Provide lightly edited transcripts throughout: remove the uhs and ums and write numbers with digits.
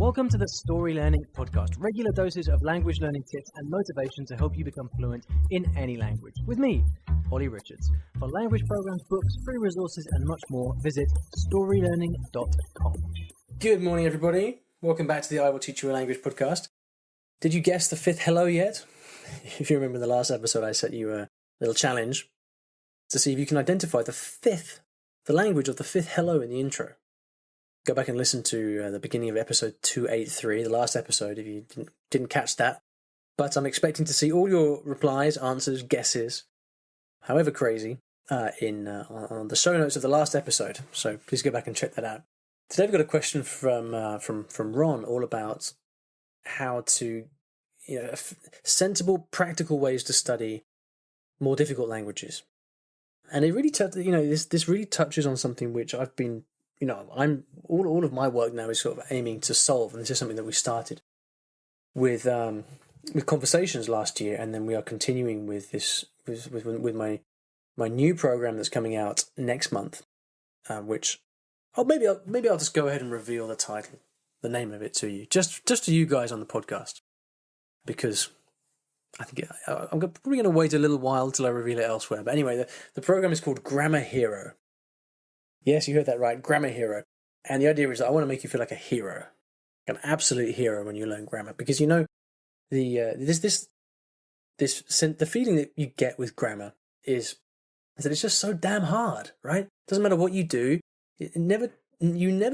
Welcome to the Story Learning Podcast, regular doses of language learning tips and motivation to help you become fluent in any language. With me, Olly Richards. For language programs, books, free resources, and much more, visit StoryLearning.com. Good morning, everybody. Welcome back to the I Will Teach You a Language podcast. Did you guess the fifth hello yet? If you remember the last episode, I set you a little challenge to see if you can identify the language of the fifth hello in the intro. Go back and listen to the beginning of episode 283, the last episode, if you didn't catch that. But I'm expecting to see all your replies, answers, guesses, however crazy, on the show notes of the last episode. So please go back and check that out. Today we've got a question from Ron, all about how to, sensible, practical ways to study more difficult languages. And it really this really touches on something which I've been, I'm all of my work now is sort of aiming to solve, and this is something that we started with conversations last year, and then we are continuing with this with my new program that's coming out next month, which maybe I'll just go ahead and reveal the title, the name of it to you, just to you guys on the podcast, because I think I'm probably going to wait a little while till I reveal it elsewhere. But anyway, the program is called Grammar Hero. Yes, you heard that right, Grammar Hero. And the idea is that I want to make you feel like a hero, an absolute hero when you learn grammar, because the feeling that you get with grammar is that it's just so damn hard, right? Doesn't matter what you do, you never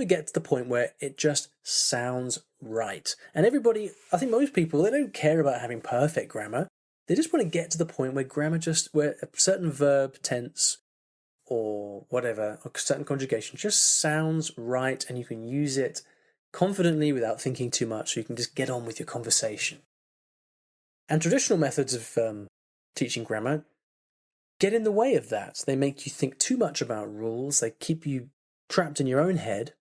get to the point where it just sounds right. And everybody, I think most people, they don't care about having perfect grammar. They just want to get to the point where where a certain verb, tense, or whatever, or certain conjugation just sounds right, and you can use it confidently without thinking too much, so you can just get on with your conversation. And traditional methods of teaching grammar get in the way of that. They make you think too much about rules. They keep you trapped in your own head.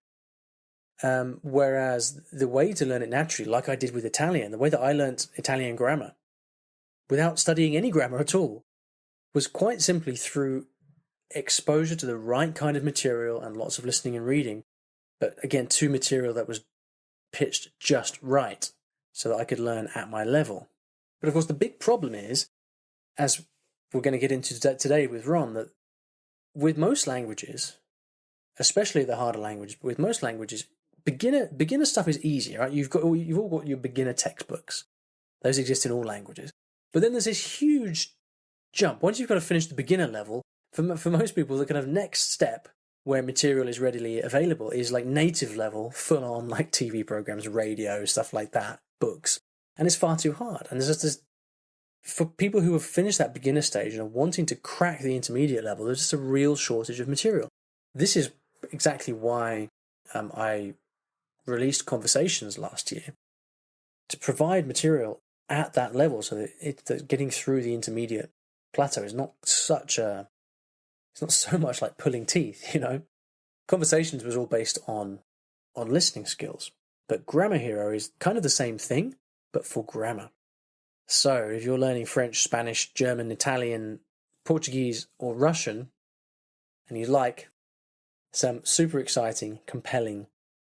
Whereas the way to learn it naturally, like I did with Italian, the way that I learnt Italian grammar, without studying any grammar at all, was quite simply through exposure to the right kind of material and lots of listening and reading, but again, to material that was pitched just right so that I could learn at my level. But of course, the big problem is, as we're going to get into today with Ron, that with most languages, especially the harder languages, but with most languages, beginner stuff is easy, right? You've all got your beginner textbooks. Those exist in all languages. But then there's this huge jump. Once you've got to finish the beginner level, for most people, the kind of next step where material is readily available is like native level, full on, like TV programs, radio, stuff like that, books. And it's far too hard. And there's just this, for people who have finished that beginner stage and are wanting to crack the intermediate level, there's just a real shortage of material. This is exactly why I released Conversations last year, to provide material at that level, so that getting through the intermediate plateau is not it's not so much like pulling teeth, Conversations was all based on listening skills, but Grammar Hero is kind of the same thing, but for grammar. So if you're learning French, Spanish, German, Italian, Portuguese, or Russian, and you like some super exciting, compelling,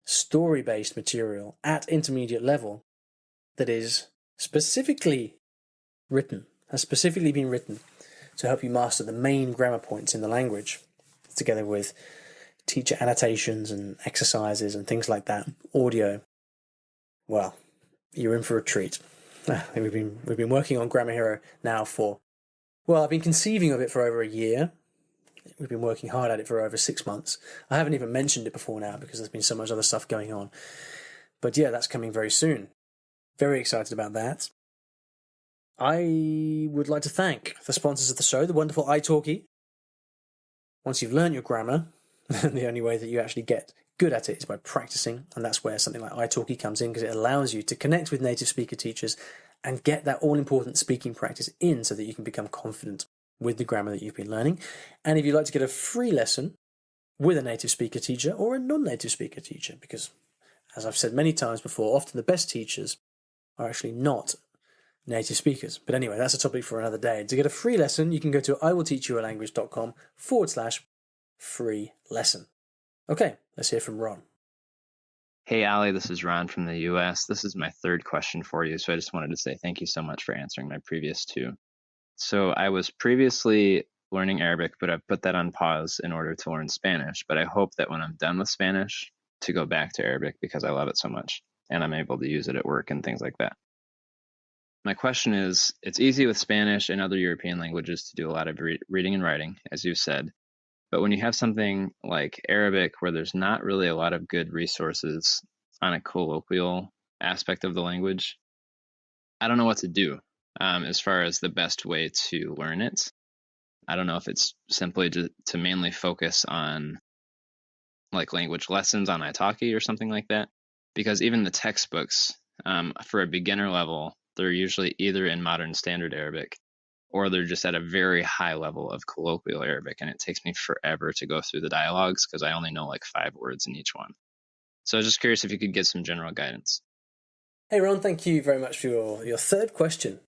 story-based material at intermediate level that is has specifically been written to help you master the main grammar points in the language, together with teacher annotations and exercises and things like that, audio, well, you're in for a treat. We've been working on Grammar Hero now I've been conceiving of it for over a year. We've been working hard at it for over 6 months. I haven't even mentioned it before now because there's been so much other stuff going on. But yeah, that's coming very soon. Very excited about that. I would like to thank the sponsors of the show, the wonderful italki. Once you've learned your grammar, the only way that you actually get good at it is by practicing, and that's where something like italki comes in, because it allows you to connect with native speaker teachers and get that all-important speaking practice in so that you can become confident with the grammar that you've been learning. And if you'd like to get a free lesson with a native speaker teacher or a non-native speaker teacher, because as I've said many times before, often the best teachers are actually not native speakers. But anyway, that's a topic for another day. To get a free lesson, you can go to iwillteachyoualanguage.com/free lesson. Okay, let's hear from Ron. Hey, Olly, this is Ron from the US. This is my third question for you, so I just wanted to say thank you so much for answering my previous two. So I was previously learning Arabic, but I've put that on pause in order to learn Spanish. But I hope that when I'm done with Spanish, to go back to Arabic because I love it so much and I'm able to use it at work and things like that. My question is, it's easy with Spanish and other European languages to do a lot of reading and writing, as you said. But when you have something like Arabic, where there's not really a lot of good resources on a colloquial aspect of the language, I don't know what to do as far as the best way to learn it. I don't know if it's simply to mainly focus on like language lessons on Italki or something like that, because even the textbooks for a beginner level, they're usually either in modern standard Arabic or they're just at a very high level of colloquial Arabic, and it takes me forever to go through the dialogues because I only know like 5 words in each one. So I was just curious if you could give some general guidance. Hey Ron, thank you very much for your third question.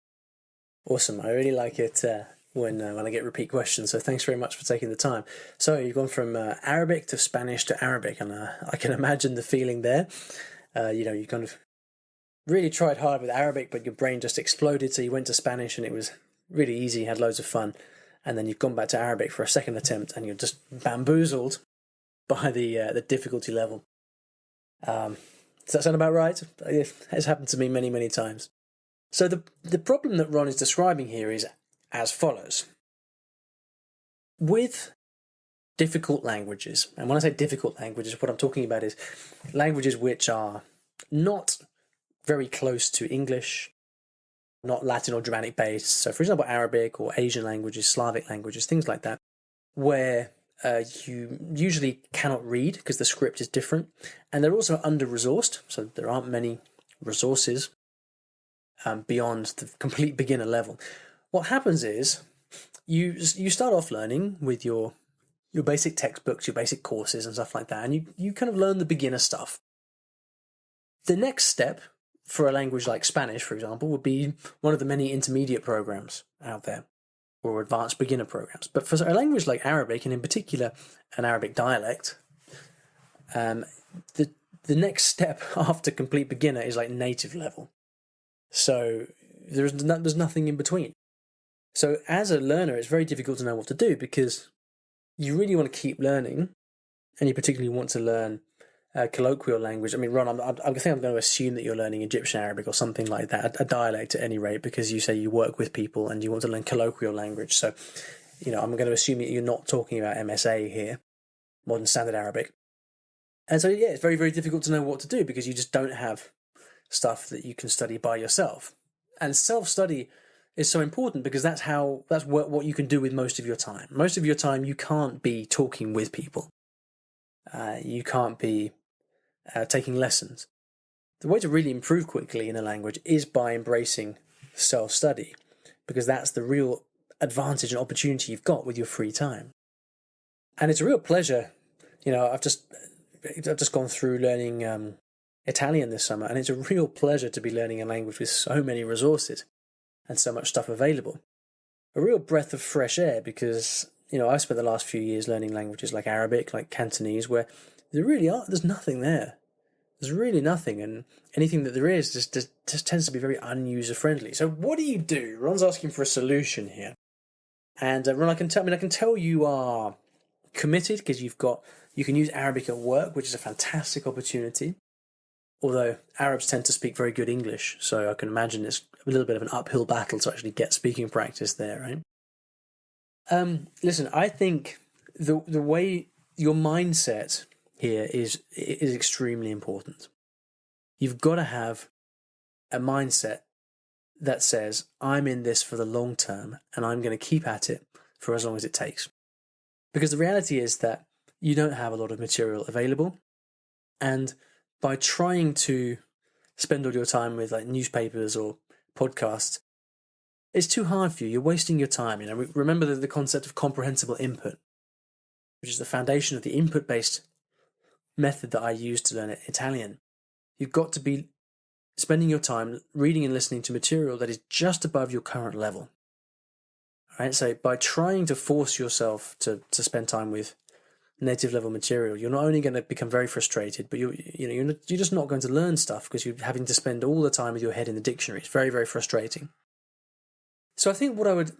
Awesome, I really like it when I get repeat questions, so thanks very much for taking the time. So you've gone from Arabic to Spanish to Arabic, and I can imagine the feeling there. You kind of really tried hard with Arabic, but your brain just exploded, so you went to Spanish and it was really easy, had loads of fun, and then you've gone back to Arabic for a second attempt and you're just bamboozled by the difficulty level. Does that sound about right? It's happened to me many, many times. So the problem that Ron is describing here is as follows. With difficult languages, and when I say difficult languages, what I'm talking about is languages which are not very close to English, not Latin or Germanic based. So for example, Arabic or Asian languages, Slavic languages, things like that, where you usually cannot read because the script is different, and they're also under-resourced, so there aren't many resources beyond the complete beginner level. What happens is you start off learning with your basic textbooks, your basic courses and stuff like that, and you kind of learn the beginner stuff. The next step for a language like Spanish, for example, would be one of the many intermediate programs out there, or advanced beginner programs. But for a language like Arabic, and in particular an Arabic dialect, the next step after complete beginner is like native level. So there's nothing in between. So as a learner, it's very difficult to know what to do because you really want to keep learning, and you particularly want to learn colloquial language. I mean, Ron, I think I'm going to assume that you're learning Egyptian Arabic or something like that, a dialect at any rate, because you say you work with people and you want to learn colloquial language. So, I'm going to assume that you're not talking about MSA here, Modern Standard Arabic. And so, yeah, it's very, very difficult to know what to do because you just don't have stuff that you can study by yourself. And self-study is so important because that's what you can do with most of your time. Most of your time, you can't be talking with people. You can't be taking lessons. The way to really improve quickly in a language is by embracing self-study, because that's the real advantage and opportunity you've got with your free time. And it's a real pleasure. I've just gone through learning Italian this summer, and it's a real pleasure to be learning a language with so many resources and so much stuff available. A real breath of fresh air, because I've spent the last few years learning languages like Arabic, like Cantonese, where there's nothing there. There's really nothing, and anything that there is just tends to be very user-friendly. So what do you do? Ron's asking for a solution here. And Ron, I can tell you are committed because you can use Arabic at work, which is a fantastic opportunity. Although Arabs tend to speak very good English, so I can imagine it's a little bit of an uphill battle to actually get speaking practice there, right? Listen, I think the way your mindset here is extremely important. You've got to have a mindset that says, I'm in this for the long term and I'm going to keep at it for as long as it takes. Because the reality is that you don't have a lot of material available, and by trying to spend all your time with like newspapers or podcasts, it's too hard for you. You're wasting your time. Remember the concept of comprehensible input, which is the foundation of the input-based method that I use to learn Italian. You've got to be spending your time reading and listening to material that is just above your current level. All right? So by trying to force yourself to spend time with native level material, you're not only going to become very frustrated, but you're just not going to learn stuff because you're having to spend all the time with your head in the dictionary. It's very, very frustrating. So I think what I would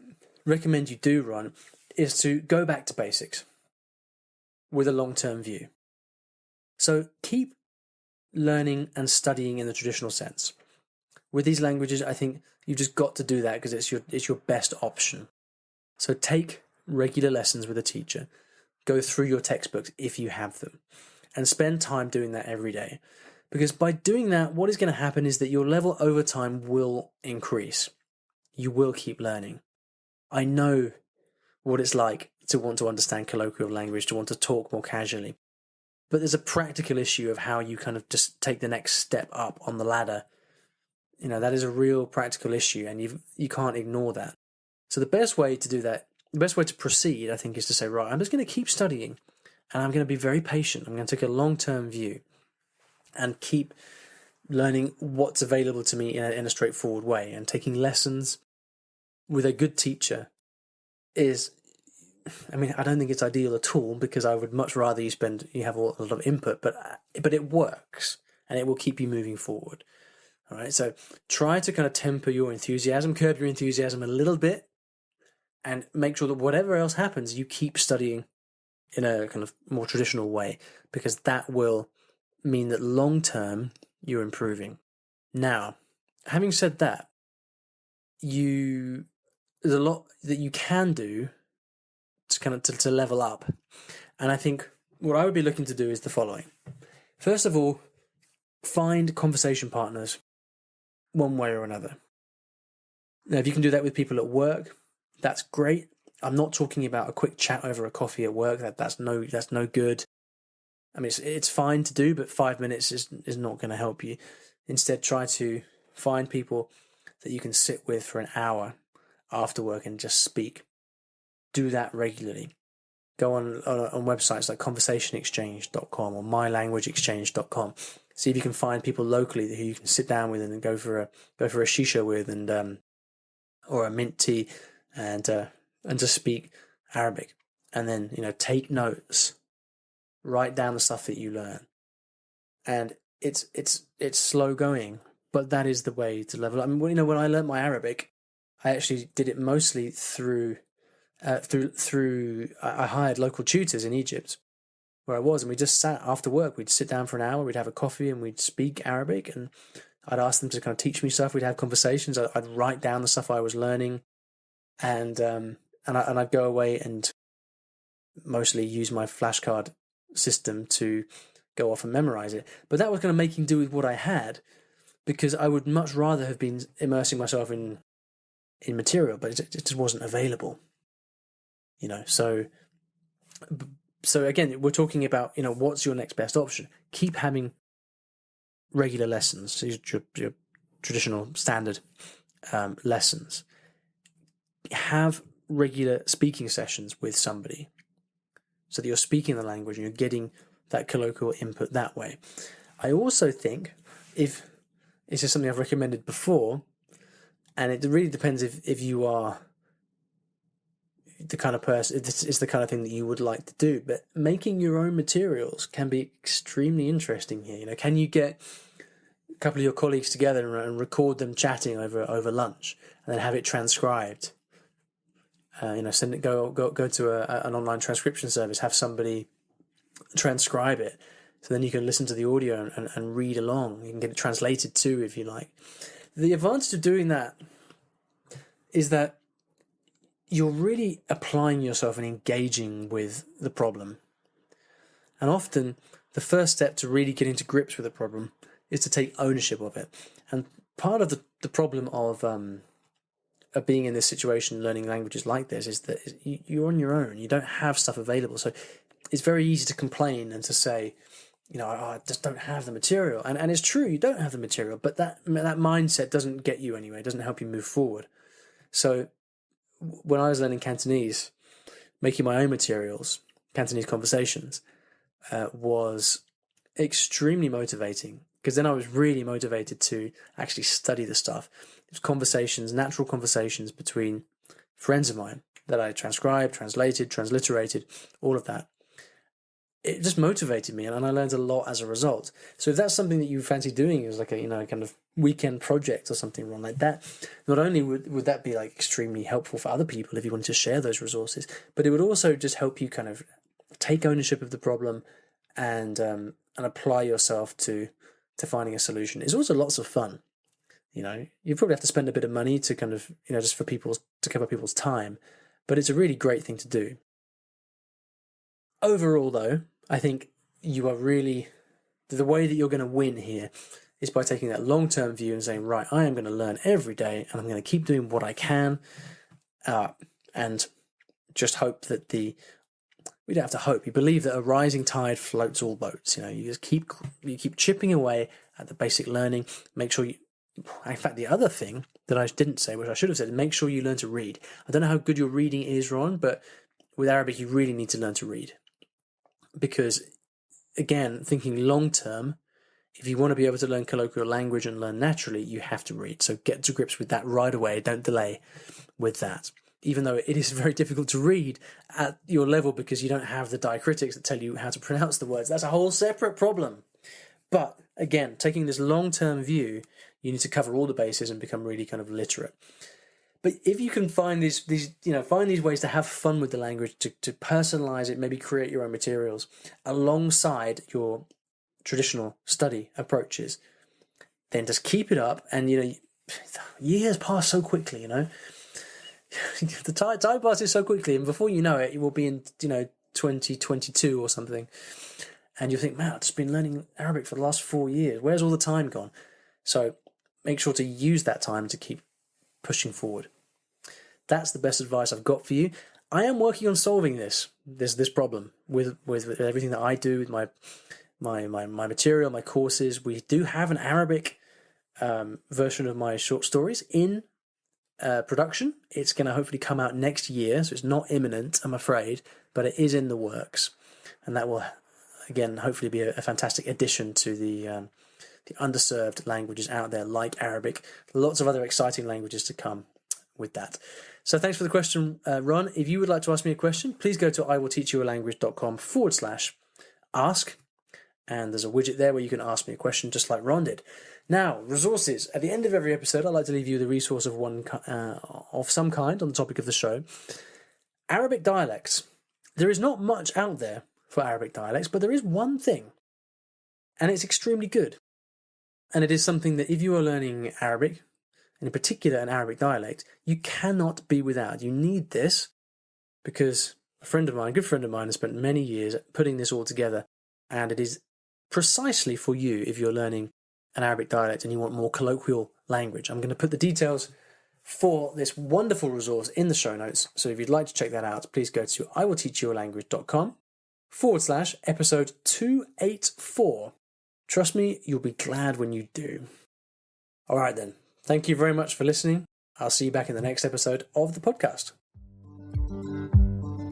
recommend you do, Ron, is to go back to basics with a long-term view. So keep learning and studying in the traditional sense. With these languages, I think you've just got to do that because it's your best option. So take regular lessons with a teacher. Go through your textbooks if you have them, and spend time doing that every day. Because by doing that, what is going to happen is that your level over time will increase. You will keep learning. I know what it's like to want to understand colloquial language, to want to talk more casually. But there's a practical issue of how you kind of just take the next step up on the ladder. That is a real practical issue, and you can't ignore that. So the best way to do that, the best way to proceed, I think, is to say, right, I'm just going to keep studying, and I'm going to be very patient. I'm going to take a long-term view and keep learning what's available to me in a straightforward way. And taking lessons with a good teacher is, I don't think it's ideal at all, because I would much rather you have a lot of input, but it works, and it will keep you moving forward. All right, so try to kind of temper your enthusiasm, curb your enthusiasm a little bit, and make sure that whatever else happens, you keep studying in a kind of more traditional way, because that will mean that long term you're improving. Now, having said that, there's a lot that you can do to level up, and I think what I would be looking to do is the following. First of all, find conversation partners one way or another. Now, if you can do that with people at work, that's great. I'm not talking about a quick chat over a coffee at work. That's no good. It's fine to do, but 5 minutes is not going to help you. Instead, try to find people that you can sit with for an hour after work and just speak. Do that regularly. Go on websites like conversationexchange.com or mylanguageexchange.com. See if you can find people locally who you can sit down with and go for a shisha with, and or a mint tea, and just speak Arabic. And then take notes, write down the stuff that you learn. And it's slow going, but that is the way to level up. When I learned my Arabic, I actually did it mostly through I hired local tutors in Egypt, where I was, and we just sat after work. We'd sit down for an hour, we'd have a coffee, and we'd speak Arabic, and I'd ask them to kind of teach me stuff. We'd have conversations. I'd write down the stuff I was learning, and I'd go away and mostly use my flashcard system to go off and memorize it. But that was kind of making do with what I had, because I would much rather have been immersing myself in material, but it just wasn't available. So again, we're talking about, what's your next best option? Keep having regular lessons, so your traditional standard lessons. Have regular speaking sessions with somebody so that you're speaking the language and you're getting that colloquial input that way. I also think, if this is something I've recommended before, and it really depends if you are the kind of person, if this is the kind of thing that you would like to do, but making your own materials can be extremely interesting here. Can you get a couple of your colleagues together and record them chatting over lunch, and then have it transcribed? Send it, go to an online transcription service, have somebody transcribe it, so then you can listen to the audio and read along. You can get it translated too, if you like. The advantage of doing that is that you're really applying yourself and engaging with the problem. And often the first step to really getting to grips with a problem is to take ownership of it. And part of the problem of being in this situation, learning languages like this, is that you're on your own. You don't have stuff available. So it's very easy to complain and to say, I just don't have the material. And it's true, you don't have the material, but that mindset doesn't get you anywhere. It doesn't help you move forward. So when I was learning Cantonese, making my own materials, Cantonese conversations, was extremely motivating, because then I was really motivated to actually study the stuff. It was conversations, natural conversations between friends of mine that I transcribed, translated, transliterated, all of that. it just motivated me, and I learned a lot as a result. So if that's something that you fancy doing as like a, kind of weekend project or something wrong like that, not only would that be like extremely helpful for other people if you wanted to share those resources, but it would also just help you kind of take ownership of the problem and apply yourself to finding a solution. It's also lots of fun. You probably have to spend a bit of money to kind of, just to cover people's time, but it's a really great thing to do. Overall, though, I think you are really, the way that you're going to win here is by taking that long-term view and saying, right, I am going to learn every day and I'm going to keep doing what I can, and just hope that we don't have to hope. You believe that a rising tide floats all boats. You just keep chipping away at the basic learning. Make sure in fact, the other thing that I didn't say, which I should have said, make sure you learn to read. I don't know how good your reading is, Ron, but with Arabic, you really need to learn to read. Because, again, thinking long-term, if you want to be able to learn colloquial language and learn naturally, you have to read. So get to grips with that right away. Don't delay with that. Even though it is very difficult to read at your level because you don't have the diacritics that tell you how to pronounce the words. That's a whole separate problem. But, again, taking this long-term view, you need to cover all the bases and become really kind of literate. But if you can find these ways to have fun with the language, to personalize it, maybe create your own materials alongside your traditional study approaches, then just keep it up. And years pass so quickly. The time passes so quickly, and before you know it, you will be in 2022 or something, and you think, man, I've just been learning Arabic for the last 4 years. Where's all the time gone? So make sure to use that time to keep pushing forward. That's the best advice I've got for you. I am working on solving this problem with everything that I do with my material, my courses. We do have an Arabic version of my short stories in production. It's going to hopefully come out next year, so it's not imminent, I'm afraid, but it is in the works, and that will, again, hopefully be a fantastic addition to the underserved languages out there like Arabic. Lots of other exciting languages to come with that. So thanks for the question, Ron. If you would like to ask me a question, please go to iwillteachyoualanguage.com/ask, and there's a widget there where you can ask me a question just like Ron did. Now, resources. At the end of every episode, I like to leave you the resource of some kind on the topic of the show. Arabic dialects. There is not much out there for Arabic dialects, but there is one thing, and it's extremely good. And it is something that if you are learning Arabic, and in particular an Arabic dialect, you cannot be without. You need this because a good friend of mine, has spent many years putting this all together, and it is precisely for you if you're learning an Arabic dialect and you want more colloquial language. I'm going to put the details for this wonderful resource in the show notes. So if you'd like to check that out, please go to iwillteachyoualanguage.com/episode 284. Trust me, you'll be glad when you do. All right then. Thank you very much for listening. I'll see you back in the next episode of the podcast.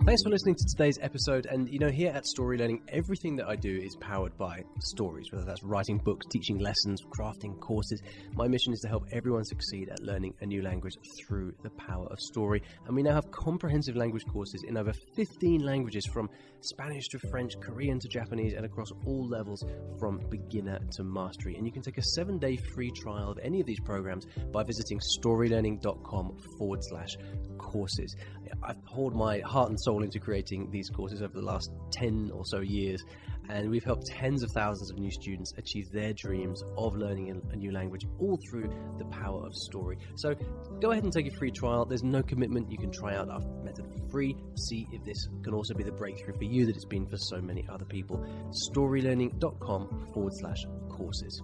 Thanks for listening to today's episode. And here at Story Learning, everything that I do is powered by stories, whether that's writing books, teaching lessons, crafting courses. My mission is to help everyone succeed at learning a new language through the power of story. And we now have comprehensive language courses in over 15 languages, from Spanish to French, Korean to Japanese, and across all levels from beginner to mastery. And you can take a 7-day free trial of any of these programs by visiting storylearning.com/courses. I've poured my heart and soul into creating these courses over the last 10 or so years, and we've helped tens of thousands of new students achieve their dreams of learning a new language, all through the power of story. So go ahead and take a free trial. There's no commitment. You can try out our method for free. See if this can also be the breakthrough for you that it's been for so many other people. storylearning.com/courses.